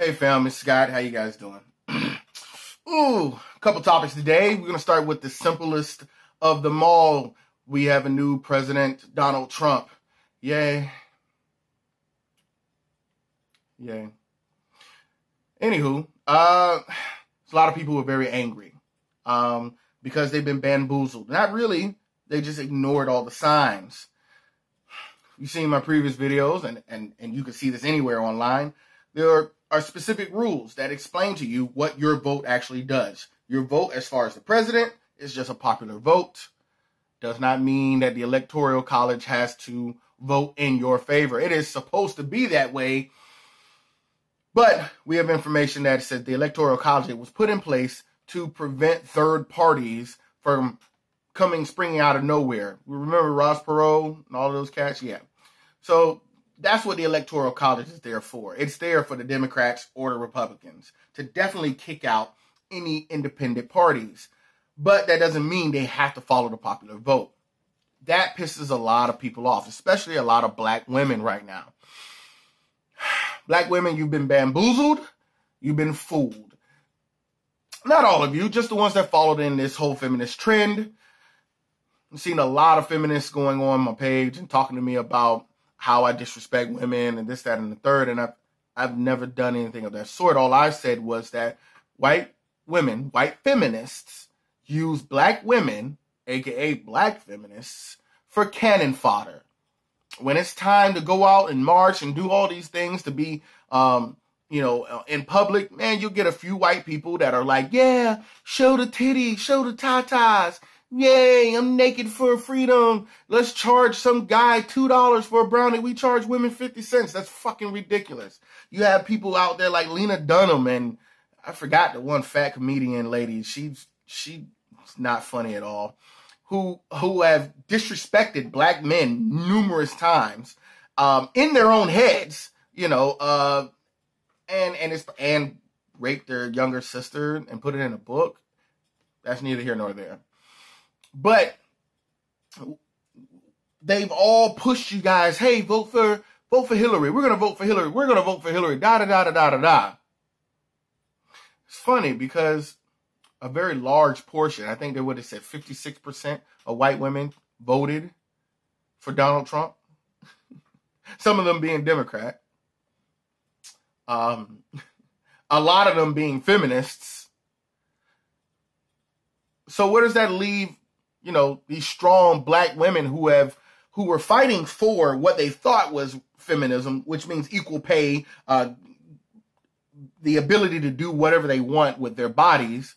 Hey fam, it's Scott. How you guys doing? Ooh, a couple topics today. We're going to start with the simplest of them all. We have a new president, Donald Trump. Yay. Yay. Anywho, a lot of people were very angry because they've been bamboozled. Not really. They just ignored all the signs. You've seen my previous videos, and you can see this anywhere online. There are specific rules that explain to you what your vote actually does. Your vote, as far as the president, is just a popular vote. Does not mean that the Electoral College has to vote in your favor. It is supposed to be that way, but we have information that says the Electoral College was put in place to prevent third parties from springing out of nowhere. We remember Ross Perot and all of those cats? Yeah. So that's what the Electoral College is there for. It's there for the Democrats or the Republicans to definitely kick out any independent parties. But that doesn't mean they have to follow the popular vote. That pisses a lot of people off, especially a lot of black women right now. Black women, you've been bamboozled. You've been fooled. Not all of you, just the ones that followed in this whole feminist trend. I've seen a lot of feminists going on my page and talking to me about how I disrespect women and this, that, and the third. And I've never done anything of that sort. All I said was that white women, white feminists, use black women, aka black feminists, for cannon fodder. When it's time to go out and march and do all these things to be, in public, man, you'll get a few white people that are like, yeah, show the titties, show the tatas. Yay, I'm naked for freedom. Let's charge some guy $2 for a brownie. We charge women 50 cents. That's fucking ridiculous. You have people out there like Lena Dunham, and I forgot the one fat comedian lady. She's not funny at all. Who have disrespected black men numerous times in their own heads, and raped their younger sister and put it in a book. That's neither here nor there. But they've all pushed you guys, hey, vote for Hillary. We're going to vote for Hillary. We're going to vote for Hillary. Da-da-da-da-da-da-da. It's funny because a very large portion, I think they would have said 56% of white women voted for Donald Trump. Some of them being Democrat. A lot of them being feminists. So where does that leave, these strong black women who were fighting for what they thought was feminism, which means equal pay, the ability to do whatever they want with their bodies,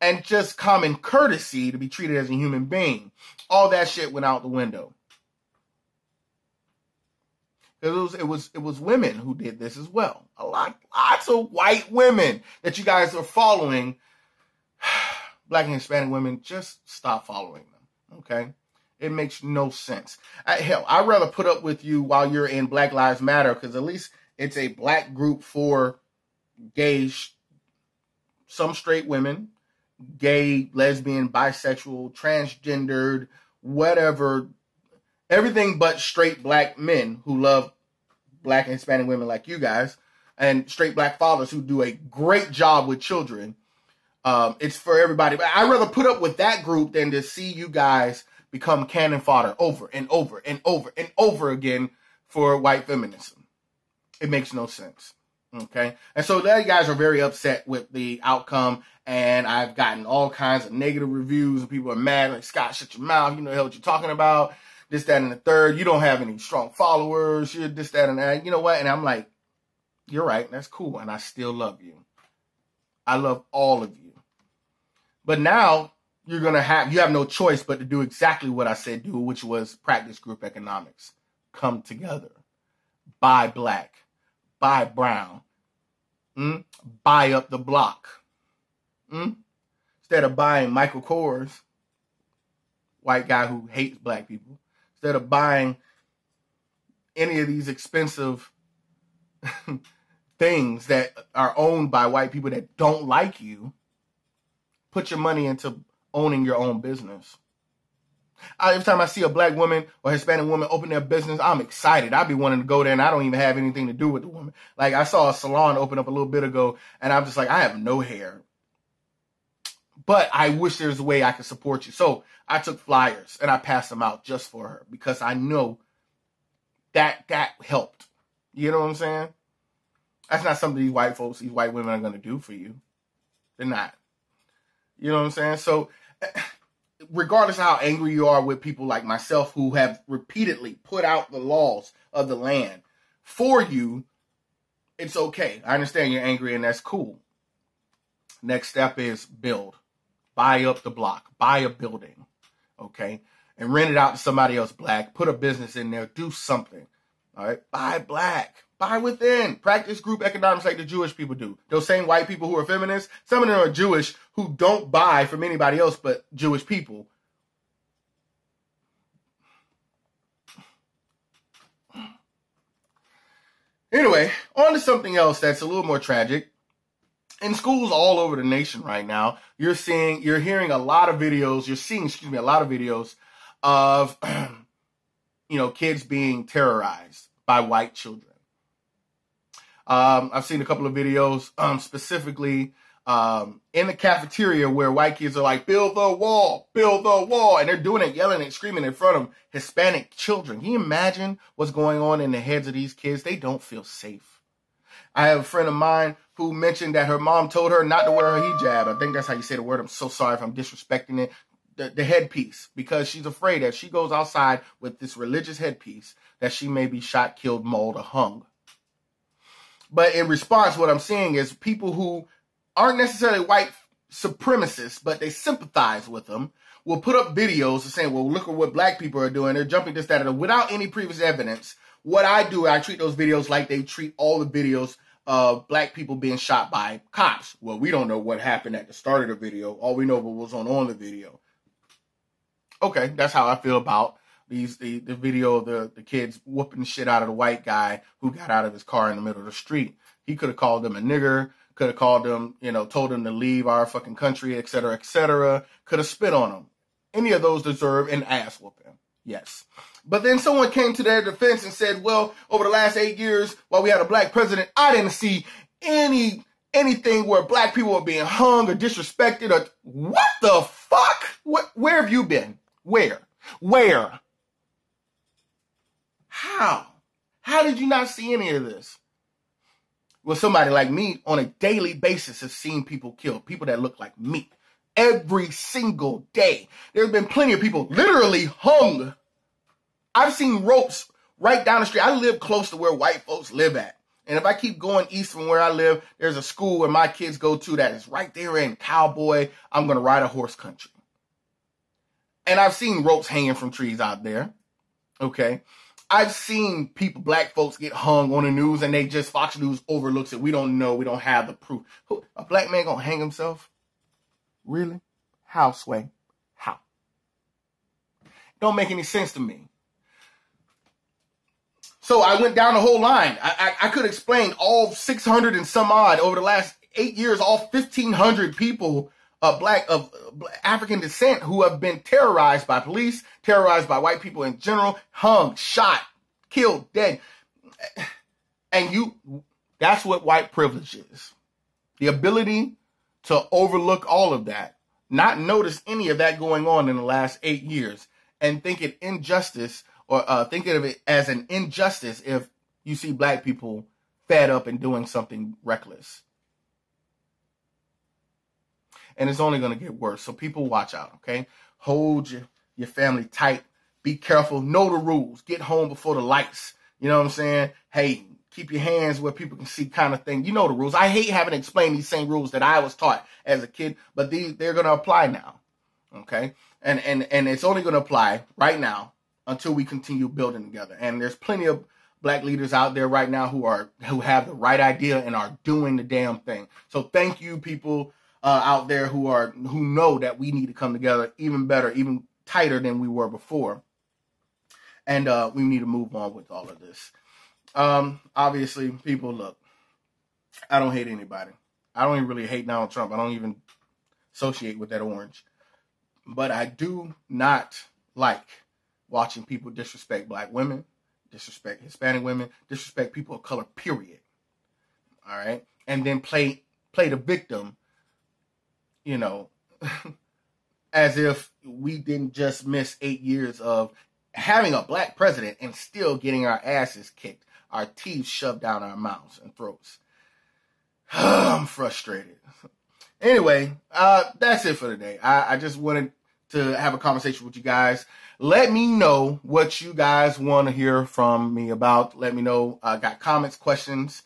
and just common courtesy to be treated as a human being. All that shit went out the window. It was women who did this as well. Lots of white women that you guys are following. Black and Hispanic women, just stop following them, okay? It makes no sense. Hell, I'd rather put up with you while you're in Black Lives Matter, because at least it's a black group for gay, some straight women, gay, lesbian, bisexual, transgendered, whatever, everything but straight black men who love black and Hispanic women like you guys, and straight black fathers who do a great job with children. It's for everybody. But I'd rather put up with that group than to see you guys become cannon fodder over and over and over and over again for white feminism. It makes no sense. Okay? And so you guys are very upset with the outcome, and I've gotten all kinds of negative reviews, and people are mad, like, Scott, shut your mouth. You know the hell what you're talking about. This, that, and the third. You don't have any strong followers. You're this, that, and that. You know what? And I'm like, you're right. That's cool. And I still love you. I love all of you. But now you have no choice but to do exactly what I said do, which was practice group economics. Come together. Buy black. Buy brown. Buy up the block. Instead of buying Michael Kors, white guy who hates black people, instead of buying any of these expensive things that are owned by white people that don't like you, put your money into owning your own business. Every time I see a black woman or Hispanic woman open their business, I'm excited. I be wanting to go there, and I don't even have anything to do with the woman. Like, I saw a salon open up a little bit ago, and I'm just like, I have no hair. But I wish there's a way I could support you. So I took flyers, and I passed them out just for her, because I know that helped. You know what I'm saying? That's not something these white folks, these white women are going to do for you. They're not. You know what I'm saying? So regardless of how angry you are with people like myself who have repeatedly put out the laws of the land for you, it's okay. I understand you're angry, and that's cool. Next step is build. Buy up the block. Buy a building. Okay? And rent it out to somebody else black. Put a business in there. Do something. All right? Buy black. Buy within. Practice group economics like the Jewish people do. Those same white people who are feminists, some of them are Jewish who don't buy from anybody else but Jewish people. Anyway, on to something else that's a little more tragic. In schools all over the nation right now, you're hearing a lot of videos, a lot of videos of, kids being terrorized by white children. I've seen a couple of videos, specifically in the cafeteria where white kids are like, build the wall, and they're doing it, yelling and screaming in front of Hispanic children. Can you imagine what's going on in the heads of these kids? They don't feel safe. I have a friend of mine who mentioned that her mom told her not to wear her hijab. I think that's how you say the word. I'm so sorry if I'm disrespecting it. The headpiece, because she's afraid that she goes outside with this religious headpiece that she may be shot, killed, mauled, or hung. But in response, what I'm seeing is people who aren't necessarily white supremacists, but they sympathize with them, will put up videos of saying, well, look at what black people are doing. They're jumping this, that, and without any previous evidence. What I do, I treat those videos like they treat all the videos of black people being shot by cops. Well, we don't know what happened at the start of the video. All we know was on the video. Okay, that's how I feel about the video of the kids whooping the shit out of the white guy who got out of his car in the middle of the street. He could have called them a nigger, could have called them, told them to leave our fucking country, et cetera, could have spit on them. Any of those deserve an ass whooping. Yes. But then someone came to their defense and said, well, over the last 8 years, while we had a black president, I didn't see anything where black people were being hung or disrespected or what the fuck? Where have you been? Where? How? How did you not see any of this? Well, somebody like me on a daily basis has seen people killed, people that look like me, every single day. There's been plenty of people literally hung. I've seen ropes right down the street. I live close to where white folks live at. And if I keep going east from where I live, there's a school where my kids go to that is right there in Cowboy. I'm going to ride a horse country. And I've seen ropes hanging from trees out there. Okay. I've seen people, black folks, get hung on the news and they just, Fox News overlooks it. We don't know. We don't have the proof. A black man going to hang himself? Really? How, Sway? How? Don't make any sense to me. So I went down the whole line. I could explain all 600 and some odd over the last 8 years, all 1,500 people of African descent who have been terrorized by police, terrorized by white people in general, hung, shot, killed, dead. And that's what white privilege is. The ability to overlook all of that, not notice any of that going on in the last 8 years, and think it injustice or think of it as an injustice if you see black people fed up and doing something reckless. And it's only going to get worse. So people watch out, okay? Hold your family tight. Be careful. Know the rules. Get home before the lights. You know what I'm saying? Hey, keep your hands where people can see kind of thing. You know the rules. I hate having to explain these same rules that I was taught as a kid, but they're going to apply now, okay? And it's only going to apply right now until we continue building together. And there's plenty of black leaders out there right now who have the right idea and are doing the damn thing. So thank you, people out there who know that we need to come together even better, even tighter than we were before. And we need to move on with all of this. Obviously, people, look, I don't hate anybody. I don't even really hate Donald Trump. I don't even associate with that orange. But I do not like watching people disrespect black women, disrespect Hispanic women, disrespect people of color, period. All right? And then play the victim, you know, as if we didn't just miss 8 years of having a black president and still getting our asses kicked, our teeth shoved down our mouths and throats. I'm frustrated. Anyway, that's it for today. I just wanted to have a conversation with you guys. Let me know what you guys want to hear from me about. Let me know. I got comments, questions.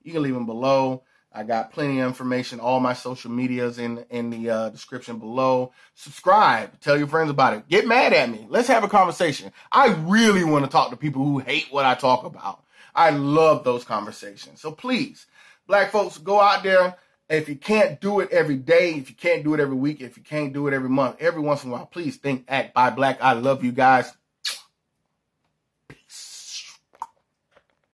You can leave them below. I got plenty of information. All my social medias in the description below. Subscribe. Tell your friends about it. Get mad at me. Let's have a conversation. I really want to talk to people who hate what I talk about. I love those conversations. So please, black folks, go out there. If you can't do it every day, if you can't do it every week, if you can't do it every month, every once in a while, please think, act, buy black. I love you guys.